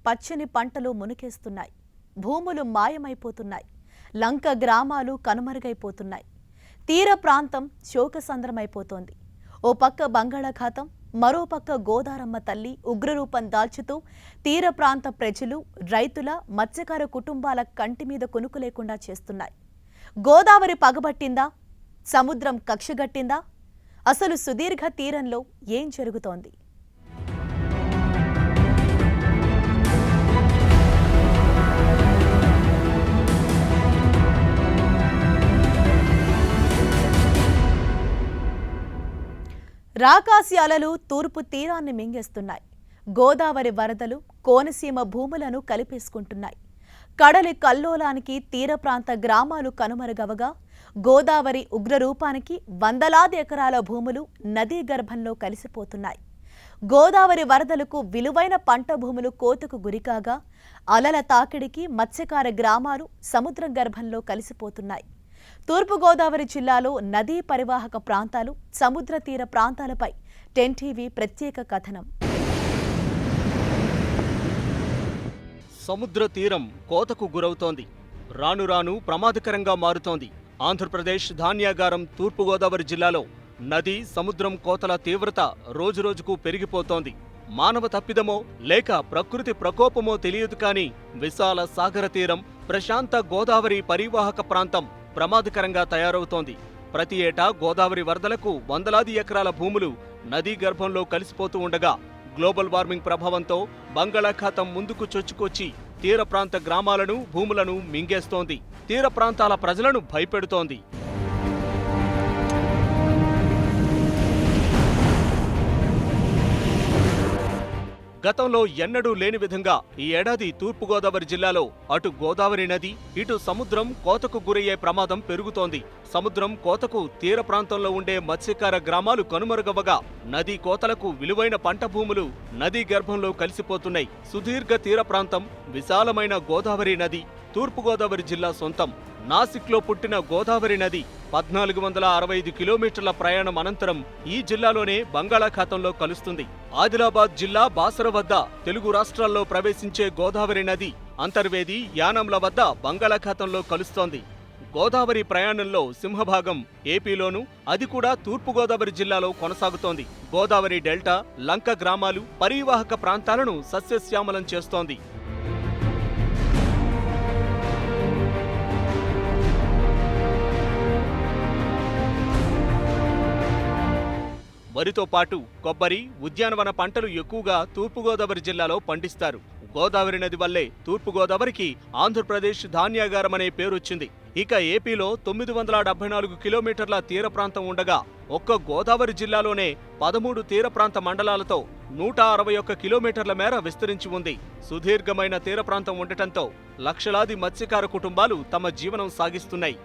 పచ్చని పంటలు మునికేస్తున్నాయి. భూములు మాయమైపోతున్నాయి. లంక గ్రామాలు కనుమరుగైపోతున్నాయి. తీర ప్రాంతం శోకసంద్రమైపోతోంది. ఓ పక్క బంగాళాఖాతం, మరో పక్క గోదారమ్మ తల్లి ఉగ్రరూపం దాల్చుతూ తీర ప్రాంత ప్రజలు, రైతుల, మత్స్యకార కుటుంబాల కంటి మీద కొనుకు లేకుండా చేస్తున్నాయి. గోదావరి పగబట్టిందా? సముద్రం కక్షగట్టిందా? అసలు సుదీర్ఘ తీరంలో ఏం జరుగుతోంది? రాకాసి అలలు తూర్పు తీరాన్ని మింగేస్తున్నాయి. గోదావరి వరదలు కోనసీమ భూములను కలిపేసుకుంటున్నాయి. కడలి కల్లోలానికి తీర ప్రాంత గ్రామాలు కనుమరుగవగా, గోదావరి ఉగ్రరూపానికి వందలాది ఎకరాల భూములు నదీ గర్భంలో కలిసిపోతున్నాయి. గోదావరి వరదలకు విలువైన పంట భూములు కోతకు గురికాగా, అలల తాకిడికి మత్స్యకార గ్రామాలు సముద్రం గర్భంలో కలిసిపోతున్నాయి. తూర్పుగోదావరి జిల్లాలో నదీ పరివాహక ప్రాంతాలు, సముద్ర తీర ప్రాంతాలపై 10 టీవీ ప్రత్యేక కథనం. సముద్ర తీరం కోతకు గురవుతోంది. రాను రాను ప్రమాదకరంగా మారుతోంది. ఆంధ్రప్రదేశ్ ధాన్యాగారం తూర్పుగోదావరి జిల్లాలో నది, సముద్రం కోతల తీవ్రత రోజురోజుకు పెరిగిపోతోంది. మానవ తప్పిదమో లేక ప్రకృతి ప్రకోపమో తెలియదు కానీ విశాల సాగర తీరం, ప్రశాంత గోదావరి పరివాహక ప్రాంతం ప్రమాదకరంగా తయారవుతోంది. ప్రతి ఏటా గోదావరి వరదలకు వందలాది ఎకరాల భూములు నదీ గర్భంలో కలిసిపోతూ ఉండగా, గ్లోబల్ వార్మింగ్ ప్రభావంతో బంగాళాఖాతం ముందుకు చొచ్చుకొచ్చి తీర ప్రాంత గ్రామాలను, భూములను మింగేస్తోంది. తీర ప్రాంతాల ప్రజలను భయపెడుతోంది. గతంలో ఎన్నడూ లేని విధంగా ఈ ఏడాది తూర్పుగోదావరి జిల్లాలో అటు గోదావరి నది, ఇటు సముద్రం కోతకు గురయ్యే ప్రమాదం పెరుగుతోంది. సముద్రం కోతకు తీర ప్రాంతంలో ఉండే మత్స్యకార గ్రామాలు కనుమరుగవగా, నదీ కోతలకు విలువైన పంట భూములు నదీ గర్భంలో కలిసిపోతున్నాయి. సుదీర్ఘ తీర ప్రాంతం, విశాలమైన గోదావరి నది తూర్పుగోదావరి జిల్లా సొంతం. నాసిక్లో పుట్టిన గోదావరి నది 1465 కిలోమీటర్ల ప్రయాణం అనంతరం ఈ జిల్లాలోనే బంగాళాఖాతంలో కలుస్తుంది. ఆదిలాబాద్ జిల్లా బాసర వద్ద తెలుగు రాష్ట్రాల్లో ప్రవేశించే గోదావరి నది అంతర్వేది, యానంల వద్ద బంగాళాఖాతంలో కలుస్తోంది. గోదావరి ప్రయాణంలో సింహభాగం ఏపీలోనూ, అది కూడా తూర్పుగోదావరి జిల్లాలో కొనసాగుతోంది. గోదావరి డెల్టా, లంక గ్రామాలు, పరివాహక ప్రాంతాలను సస్యశ్యామలం చేస్తోంది. వరితో పాటు కొబ్బరి, ఉద్యానవన పంటలు ఎక్కువగా తూర్పుగోదావరి జిల్లాలో పండిస్తారు. గోదావరి నది వల్లే తూర్పుగోదావరికి ఆంధ్రప్రదేశ్ ధాన్యాగారం అనే పేరొచ్చింది. ఇక ఏపీలో 974 కిలోమీటర్ల తీర ప్రాంతం ఉండగా, ఒక్క గోదావరి జిల్లాలోనే 13 తీర ప్రాంత మండలాలతో 161 కిలోమీటర్ల మేర విస్తరించి ఉంది. సుదీర్ఘమైన తీర ప్రాంతం ఉండటంతో లక్షలాది మత్స్యకార కుటుంబాలు తమ జీవనం సాగిస్తున్నాయి.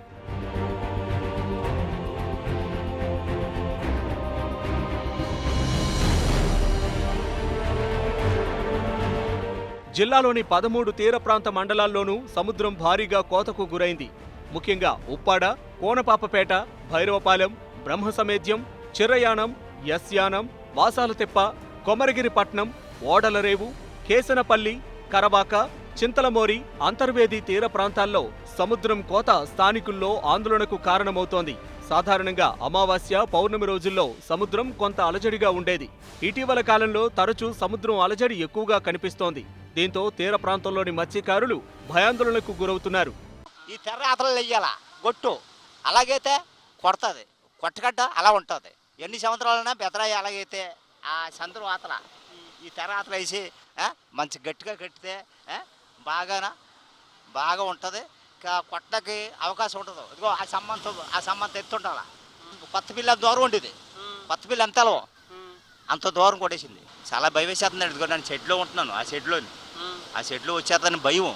జిల్లాలోని 13 తీర ప్రాంత మండలాల్లోనూ సముద్రం భారీగా కోతకు గురైంది. ముఖ్యంగా ఉప్పాడ, కోనపాపపేట, భైరవపాలెం, బ్రహ్మసమేధ్యం, చిర్రయానం, యస్యానం, వాసాలతిప్ప, కొమరగిరిపట్నం, ఓడలరేవు, కేసనపల్లి, కరవాక, చింతలమోరి, అంతర్వేది తీర ప్రాంతాల్లో సముద్రం కోత స్థానికుల్లో ఆందోళనకు కారణమవుతోంది. సాధారణంగా అమావాస్య, పౌర్ణమి రోజుల్లో సముద్రం కొంత అలజడిగా ఉండేది. ఇటీవల కాలంలో తరచూ సముద్రం అలజడి ఎక్కువగా కనిపిస్తోంది. దీంతో తీర ప్రాంతంలోని మత్స్యకారులు భయాందోళనకు గురవుతున్నారు. ఈ తెర్ర అతలు వెయ్యాల గొట్టు అలాగైతే కొడుతుంది, కొట్టగడ్డ అలా ఉంటుంది. ఎన్ని సంవత్సరాలైనా బెదరాయి అలాగైతే ఆ సంద్రం ఆతల ఈ తెర్ర ఆతలు వేసి మంచి గట్టిగా కట్టితే బాగా ఉంటుంది. కొట్టకి అవకాశం ఉంటుంది. ఇదిగో ఆ సమ్మంత ఎత్తుండాల. కొత్త పిల్ల దూరం ఉండేది. కొత్త పిల్ల ఎంతలో అంత దూరం కొట్టేసింది. చాలా భయం వేసేస్తున్నాడు. ఇదిగో నేను షెడ్లో ఉంటున్నాను. ఆ షెడ్లో వచ్చేస్తాను భయం.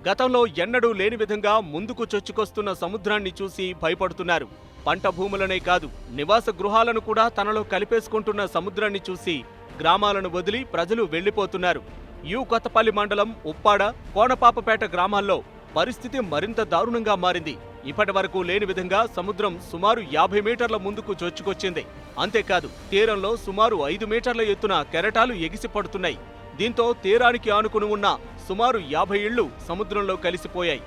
గతంలో ఎన్నడూ లేని విధంగా ముందుకు చొచ్చుకొస్తున్న సముద్రాన్ని చూసి భయపడుతున్నారు. పంట భూములనే కాదు, నివాస గృహాలను కూడా తనలో కలిపేసుకుంటున్న సముద్రాన్ని చూసి గ్రామాలను వదిలి ప్రజలు వెళ్లిపోతున్నారు. కొత్తపల్లి మండలం ఉప్పాడ, కోనపాపపేట గ్రామాల్లో పరిస్థితి మరింత దారుణంగా మారింది. ఇప్పటి వరకు లేని విధంగా సముద్రం సుమారు 50 మీటర్ల ముందుకు చొచ్చుకొచ్చింది. అంతేకాదు, తీరంలో సుమారు 5 మీటర్ల ఎత్తున కెరటాలు ఎగిసి పడుతున్నాయి. దీంతో తీరానికి ఆనుకుని ఉన్న సుమారు 50 ఇళ్లు సముద్రంలో కలిసిపోయాయి.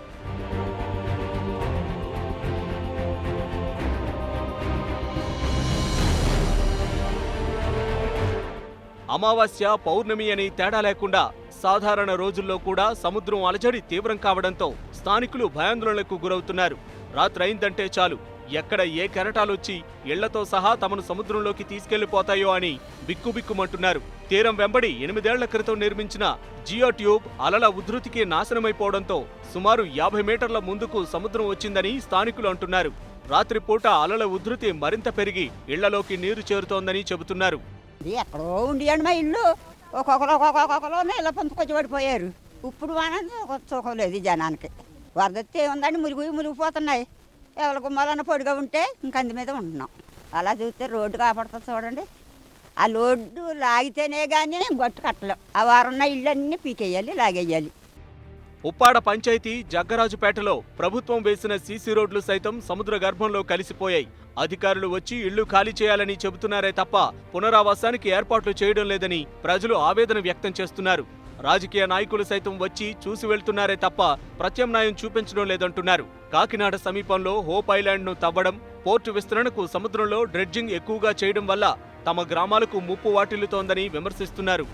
అమావాస్య, పౌర్ణమి అని తేడా లేకుండా సాధారణ రోజుల్లో కూడా సముద్రం అలజడి తీవ్రం కావడంతో స్థానికులు భయాందోళనకు గురవుతున్నారు. రాత్రైందంటే చాలు ఎక్కడ ఏ కెరటాలొచ్చి ఇళ్లతో సహా తమను సముద్రంలోకి తీసుకెళ్లిపోతాయో అని బిక్కుబిక్కుమంటున్నారు. తీరం వెంబడి 8 ఏళ్ల క్రితం నిర్మించిన జియో ట్యూబ్ అలల ఉధృతికి నాశనమైపోవడంతో సుమారు 50 మీటర్ల ముందుకు సముద్రం వచ్చిందని స్థానికులు అంటున్నారు. రాత్రిపూట అలల ఉధృతి మరింత పెరిగి ఇళ్లలోకి నీరు చేరుతోందని చెబుతున్నారు. ఎక్కడో ఉండియండి మా ఇల్లు ఒక్కొక్కరు ఇలా పొందుకొచ్చి పడిపోయారు. ఇప్పుడు అనేది సుఖం లేదు జనానికి. వరదత్తే ఉందండి, మునిగిపోతున్నాయి. ఎవరి గుమ్మాలన్న పొడిగా ఉంటే ఇంక అందు మీద ఉంటున్నాం. అలా చూస్తే రోడ్డు కాపాడుతుంది చూడండి. ఆ రోడ్డు లాగితేనే కానీ గట్టు కట్టలేం. ఆ వారున్న ఇళ్ళన్నీ పీకేయాలి, లాగేయాలి. ఉప్పాడ పంచాయతీ జగ్గరాజుపేటలో ప్రభుత్వం వేసిన సీసీ రోడ్లు సైతం సముద్ర గర్భంలో కలిసిపోయాయి. అధికారులు వచ్చి ఇళ్లు ఖాళీ చేయాలని చెబుతున్నారే తప్ప పునరావాసానికి ఏర్పాట్లు చేయడం లేదని ప్రజలు ఆవేదన వ్యక్తం చేస్తున్నారు. రాజకీయ నాయకులు సైతం వచ్చి చూసి వెళ్తున్నారే తప్ప ప్రత్యామ్నాయం చూపించడం లేదంటున్నారు. కాకినాడ సమీపంలో హోప్ ఐలాండ్ను తవ్వడం, పోర్టు విస్తరణకు సముద్రంలో డ్రెడ్జింగ్ ఎక్కువగా చేయడం వల్ల తమ గ్రామాలకు ముప్పు వాటిల్లుతోందని విమర్శిస్తున్నారు.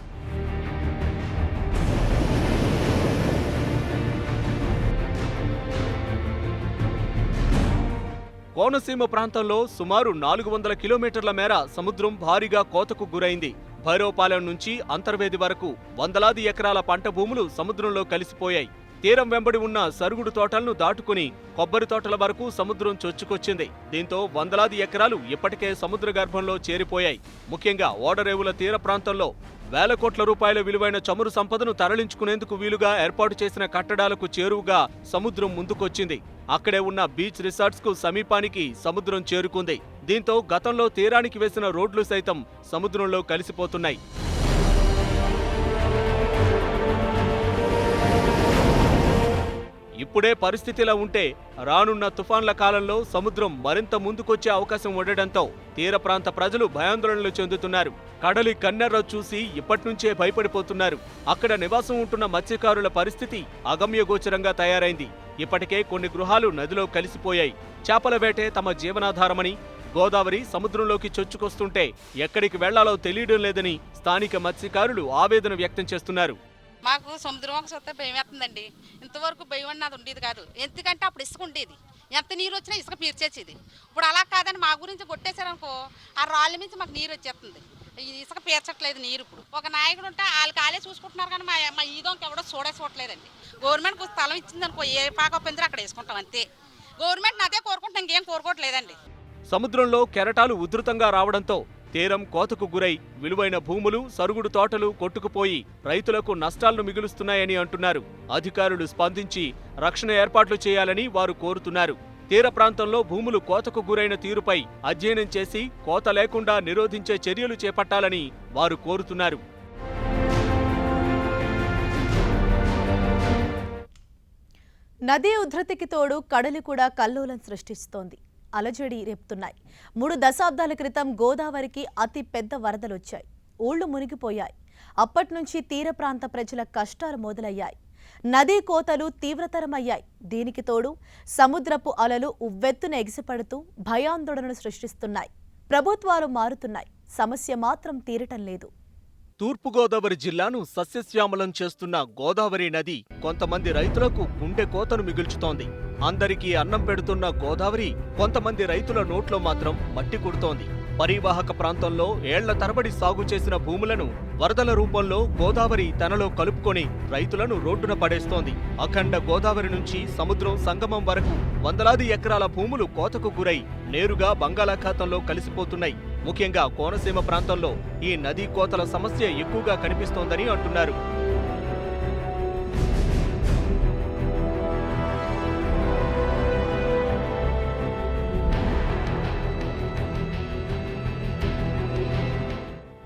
కోనసీమ ప్రాంతంలో సుమారు 400 కిలోమీటర్ల మేర సముద్రం భారీగా కోతకు గురైంది. భైరవపాలెం నుంచి అంతర్వేది వరకు వందలాది ఎకరాల పంట భూములు సముద్రంలో కలిసిపోయాయి. తీరం వెంబడి ఉన్న సరుగుడు తోటలను దాటుకుని కొబ్బరి తోటల వరకు సముద్రం చొచ్చుకొచ్చింది. దీంతో వందలాది ఎకరాలు ఇప్పటికే సముద్ర గర్భంలో చేరిపోయాయి. ముఖ్యంగా ఓడరేవుల తీర ప్రాంతంలో వేల కోట్ల రూపాయల విలువైన చమురు సంపదను తరలించుకునేందుకు వీలుగా ఏర్పాటు చేసిన కట్టడాలకు చేరువుగా సముద్రం ముందుకొచ్చింది. అక్కడే ఉన్న బీచ్ రిసార్ట్స్ కు సమీపానికి సముద్రం చేరుకుంది. దీంతో గతంలో తీరానికి వేసిన రోడ్లు సైతం సముద్రంలో కలిసిపోతున్నాయి. ఇప్పుడే పరిస్థితిలా ఉంటే రానున్న తుఫాన్ల కాలంలో సముద్రం మరింత ముందుకొచ్చే అవకాశం ఉండడంతో తీర ప్రాంత ప్రజలు భయాందోళనలు చెందుతున్నారు. కడలి కన్నెర్ర చూసి ఇప్పటినుంచే భయపడిపోతున్నారు. అక్కడ నివాసం ఉంటున్న మత్స్యకారుల పరిస్థితి అగమ్యగోచరంగా తయారైంది. ఇప్పటికే కొన్ని గృహాలు నదిలో కలిసిపోయాయి. చేపల వేటే తమ జీవనాధారమని, గోదావరి సముద్రంలోకి చొచ్చుకొస్తుంటే ఎక్కడికి వెళ్లాలో తెలియడం లేదని స్థానిక మత్స్యకారులు ఆవేదన వ్యక్తం చేస్తున్నారు. మాకు సముద్రం ఒక సొత్త భయం వేస్తుందండి. ఇంతవరకు భయం అన్నది ఉండేది కాదు. ఎందుకంటే అప్పుడు ఇసుక ఉండేది, ఎంత నీరు వచ్చినా ఇసుక పీర్చేసేది. ఇప్పుడు అలా కాదని మా గురించి కొట్టేశారనుకో ఆ రాళ్ళ నుంచి మాకు నీరు వచ్చేస్తుంది. ఇసుక పీర్చట్లేదు నీరు. ఇప్పుడు ఒక నాయకుడు ఉంటే వాళ్ళు కాలే చూసుకుంటున్నారు కానీ మా ఈదోంకి ఎవడో చూడట్లేదండి. గవర్నమెంట్కి స్థలం ఇచ్చిందనుకో ఏ పాక పెందరో అక్కడ వేసుకుంటాం అంతే. గవర్నమెంట్ అదే కోరుకుంటాం, ఇంకేం కోరుకోవట్లేదండి. సముద్రంలో కెరటాలు ఉధృతంగా రావడంతో తీరం కోతకు గురై విలువైన భూములు, సరుగుడు తోటలు కొట్టుకుపోయి రైతులకు నష్టాలను మిగులుస్తున్నాయని అంటున్నారు. అధికారులు స్పందించి రక్షణ ఏర్పాట్లు చేయాలని వారు కోరుతున్నారు. తీర ప్రాంతంలో భూములు కోతకు గురైన తీరుపై అధ్యయనం చేసి కోత లేకుండా నిరోధించే చర్యలు చేపట్టాలని వారు కోరుతున్నారు. నదీ ఉధృతికి తోడు కడలి కూడా కల్లోలం సృష్టిస్తోంది. అలజడి రేపుతున్నాయి. 3 దశాబ్దాల క్రితం గోదావరికి అతి పెద్ద వరదలొచ్చాయి. ఊళ్లు మునిగిపోయాయి. అప్పట్నుంచి తీర ప్రాంత ప్రజల కష్టాలు మొదలయ్యాయి. నదీ కోతలు తీవ్రతరమయ్యాయి. దీనికి తోడు సముద్రపు అలలు ఉవ్వెత్తున ఎగిసిపడుతూ భయాందోళనలు సృష్టిస్తున్నాయి. ప్రభుత్వాలు మారుతున్నాయి, సమస్య మాత్రం తీరటం లేదు. తూర్పుగోదావరి జిల్లాను సస్యశ్యామలం చేస్తున్న గోదావరి నది కొంతమంది రైతులకు గుండె కోతను మిగుల్చుతోంది. అందరికీ అన్నం పెడుతున్న గోదావరి కొంతమంది రైతుల నోట్లో మాత్రం మట్టి కుడుతోంది. పరివాహక ప్రాంతంలో ఏళ్ల తరబడి సాగు చేసిన భూములను వరదల రూపంలో గోదావరి తనలో కలుపుకొని రైతులను రోడ్డున పడేస్తోంది. అఖండ గోదావరి నుంచి సముద్రం సంగమం వరకు వందలాది ఎకరాల భూములు కోతకు గురై నేరుగా బంగాళాఖాతంలో కలిసిపోతున్నాయి. ముఖ్యంగా కోనసీమ ప్రాంతంలో ఈ నదీ కోతల సమస్య ఎక్కువగా కనిపిస్తోందని అంటున్నారు.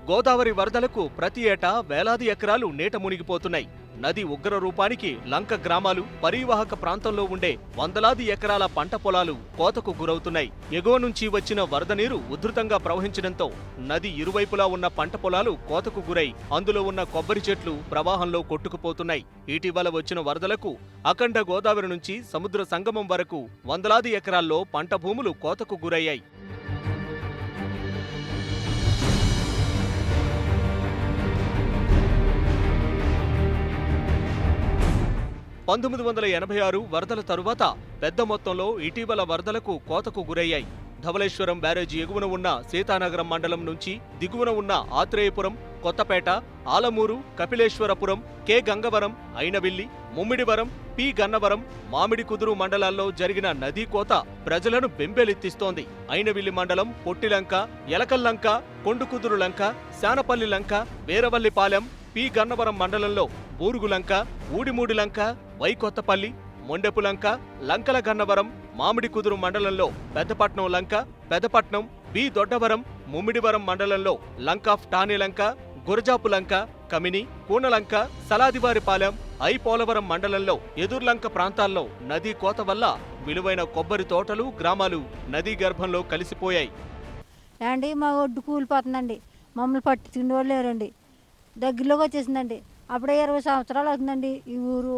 గోదావరి వరదలకు ప్రతి ఏటా వేలాది ఎకరాలు నీట మునిగిపోతున్నాయి. నది ఉగ్ర రూపానికి లంక గ్రామాలు, పరీవాహక ప్రాంతంలో ఉండే వందలాది ఎకరాల పంట పొలాలు కోతకు గురవుతున్నాయి. ఎగువ నుంచి వచ్చిన వరద నీరు ఉధృతంగా ప్రవహించడంతో నది ఇరువైపులా ఉన్న పంట పొలాలు కోతకు గురై అందులో ఉన్న కొబ్బరి చెట్లు ప్రవాహంలో కొట్టుకుపోతున్నాయి. ఇటీవల వచ్చిన వరదలకు అఖండ గోదావరి నుంచి సముద్ర సంగమం వరకు వందలాది ఎకరాల్లో పంట భూములు కోతకు గురయ్యాయి. 1986 వరదల తరువాత పెద్ద మొత్తంలో ఇటీవల వరదలకు కోతకు గురయ్యాయి. ధవళేశ్వరం బ్యారేజీ ఎగువన ఉన్న సీతానగరం మండలం నుంచి దిగువన ఉన్న ఆత్రేయపురం, కొత్తపేట, ఆలమూరు, కపిలేశ్వరపురం, కె గంగవరం, అయినవిల్లి, ముమ్మిడివరం, పి గన్నవరం, మామిడికుదురు మండలాల్లో జరిగిన నదీ కోత ప్రజలను బెంబేలెత్తిస్తోంది. అయినవిల్లి మండలం పొట్టిలంక, ఎలకల్లంక, కొండుకుదురు లంక, శానపల్లి లంక, వీరవల్లిపాలెం, పి గన్నవరం మండలంలో బూరుగులంక, ఊడిమూడిలంక, వైకొత్తపల్లి, మొండెపులంక, లంకల గన్నవరం, మామిడికుదురు మండలంలో పెద్దపట్నం లంక, పెద్దపట్నం, బి దొడ్డవరం, ముమ్మిడివరం మండలంలో లంక of టానీలంక, Gurajapulanka, Kamini, Koonalanka, Saladivaripalem, I Polavaram మండలంలో ఎదుర్లంక ప్రాంతాల్లో నదీ కోత వల్ల విలువైన కొబ్బరి తోటలు, గ్రామాలు నదీ గర్భంలో కలిసిపోయాయి. అండి మా ఒడ్డు కూలిపోతుందండి, మమ్మల్ని పట్టించుకునే వాళ్ళు లేరండి. దగ్గరలోకి వచ్చేసిందండి. అప్పుడే 20 సంవత్సరాలు అవుతుందండి ఈ ఊరు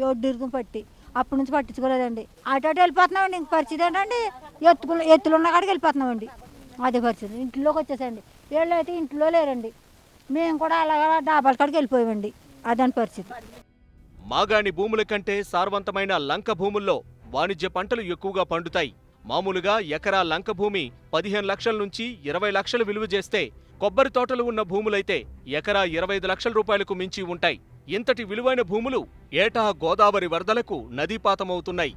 ఒడ్డు పట్టి. అప్పటి నుంచి పట్టించుకోలేదండి. అటు వెళ్ళిపోతున్నామండి. ఇంక పరిస్థితి ఏంటండి, ఎత్తులు ఉన్న కాడికి వెళ్ళిపోతున్నామండి. అదే పరిస్థితి. ఇంట్లోకి వచ్చేసండి. వీళ్ళు అయితే ఇంట్లో లేరండి. మేము కూడా అలాగా డాబాల కాడికి వెళ్ళిపోయామండి. అదని పరిస్థితి. మాగాణి భూముల కంటే సారవంతమైన లంక భూముల్లో వాణిజ్య పంటలు ఎక్కువగా పండుతాయి. మామూలుగా ఎకరా లంక భూమి 15 లక్షల నుంచి 20 లక్షలు విలువ చేస్తే, కొబ్బరి తోటలు ఉన్న భూములైతే ఎకరా 25 లక్షల రూపాయలకు మించి ఉంటాయి. ఇంతటి విలువైన భూములు ఏటా గోదావరి వరదలకు నదీపాతమవుతున్నాయి.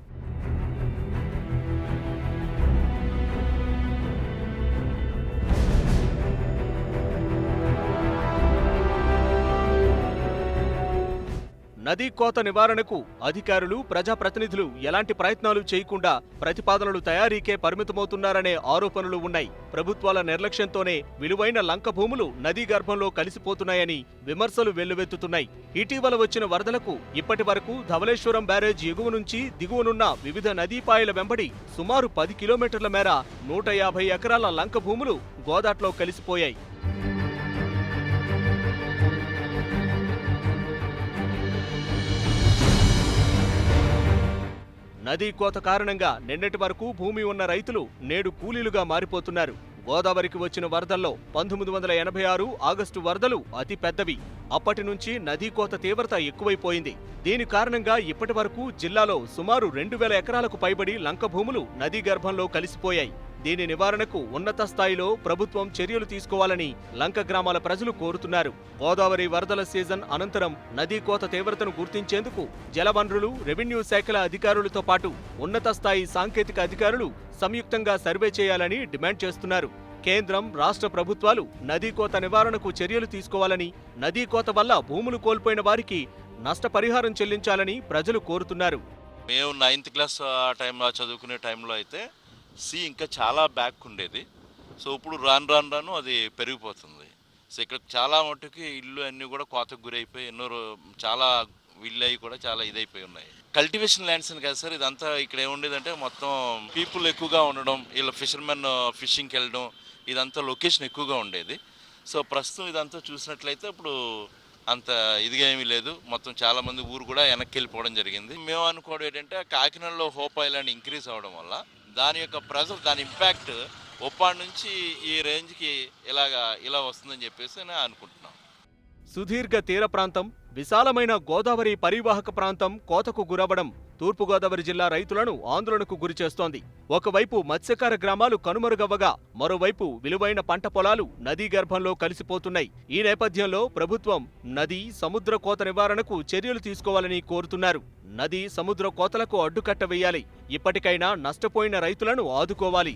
నదీ కోత నివారణకు అధికారులు, ప్రజాప్రతినిధులు ఎలాంటి ప్రయత్నాలు చేయకుండా ప్రతిపాదనలు తయారీకే పరిమితమవుతున్నారనే ఆరోపణలు ఉన్నాయి. ప్రభుత్వాల నిర్లక్ష్యంతోనే విలువైన లంక భూములు నదీ గర్భంలో కలిసిపోతున్నాయని విమర్శలు వెల్లువెత్తుతున్నాయి. ఇటీవల వచ్చిన వరదలకు ఇప్పటి వరకు ధవళేశ్వరం బ్యారేజ్ ఎగువ నుంచి దిగువనున్న వివిధ నదీపాయల వెంబడి సుమారు 10 కిలోమీటర్ల మేర 150 ఎకరాల లంక భూములు గోదాట్లో కలిసిపోయాయి. నదీ కోత కారణంగా నిన్నటి వరకు భూమి ఉన్న రైతులు నేడు కూలీలుగా మారిపోతున్నారు. గోదావరికి వచ్చిన వరదల్లో 1986 ఆగస్టు వరదలు అతి పెద్దవి. అప్పటి నుంచి నదీ కోత తీవ్రత ఎక్కువైపోయింది. దీని కారణంగా ఇప్పటి వరకు జిల్లాలో సుమారు 2000 ఎకరాలకు పైబడి లంక భూములు నదీ గర్భంలో కలిసిపోయాయి. దీని నివారణకు ఉన్నత స్థాయిలో ప్రభుత్వం చర్యలు తీసుకోవాలని లంక గ్రామాల ప్రజలు కోరుతున్నారు. గోదావరి వరదల సీజన్ అనంతరం నదీ కోత తీవ్రతను గుర్తించేందుకు జలవనరులు, రెవెన్యూ శాఖల అధికారులతో పాటు ఉన్నత స్థాయి సాంకేతిక అధికారులు సంయుక్తంగా సర్వే చేయాలని డిమాండ్ చేస్తున్నారు. కేంద్రం, రాష్ట్ర ప్రభుత్వాలు నదీ కోత నివారణకు చర్యలు తీసుకోవాలని, నదీ కోత వల్ల భూములు కోల్పోయిన వారికి నష్టపరిహారం చెల్లించాలని ప్రజలు కోరుతున్నారు. మేము 9th క్లాస్ ఆ టైంలో చదువుకునే టైంలో అయితే ఇంకా చాలా బ్యాక్ ఉండేది. సో ఇప్పుడు రాను అది పెరిగిపోతుంది. సో ఇక్కడ చాలా మట్టుకి ఇల్లు అన్నీ కూడా కోతకు గురైపోయి చాలా ఇల్లు అవి కూడా చాలా ఇదైపోయి ఉన్నాయి. కల్టివేషన్ ల్యాండ్స్ అని కాదు సార్, ఇదంతా ఇక్కడ ఏముండేదంటే మొత్తం పీపుల్ ఎక్కువగా ఉండడం, వీళ్ళ ఫిషర్మెన్ ఫిషింగ్కి వెళ్ళడం, ఇదంతా లొకేషన్ ఎక్కువగా ఉండేది. సో ప్రస్తుతం ఇదంతా చూసినట్లయితే ఇప్పుడు అంత ఇదిగా ఏమీ లేదు. మొత్తం చాలామంది ఊరు కూడా వెనక్కి వెళ్ళిపోవడం జరిగింది. మేము అనుకోవడం ఏంటంటే కాకినాడలో హోప్ ఐలాండ్ ఇంక్రీజ్ అవ్వడం వల్ల దాని యొక్క ప్రెజర్, దాని ఇంపాక్ట్ ఒప్పాడు నుంచి ఈ రేంజ్కి ఇలా వస్తుందని చెప్పేసి నేను అనుకుంటున్నాను. సుదీర్ఘ తీర ప్రాంతం, విశాలమైన గోదావరి పరివాహక ప్రాంతం కోతకు గురవడం తూర్పుగోదావరి జిల్లా రైతులను ఆందోళనకు గురిచేస్తోంది. ఒకవైపు మత్స్యకార గ్రామాలు కనుమరుగవ్వగా, మరోవైపు విలువైన పంట పొలాలు నదీ గర్భంలో కలిసిపోతున్నాయి. ఈ నేపథ్యంలో ప్రభుత్వం నదీ, సముద్ర కోత నివారణకు చర్యలు తీసుకోవాలని కోరుతున్నారు. నదీ, సముద్ర కోతలకు అడ్డుకట్ట వేయాలి. ఇప్పటికైనా నష్టపోయిన రైతులను ఆదుకోవాలి.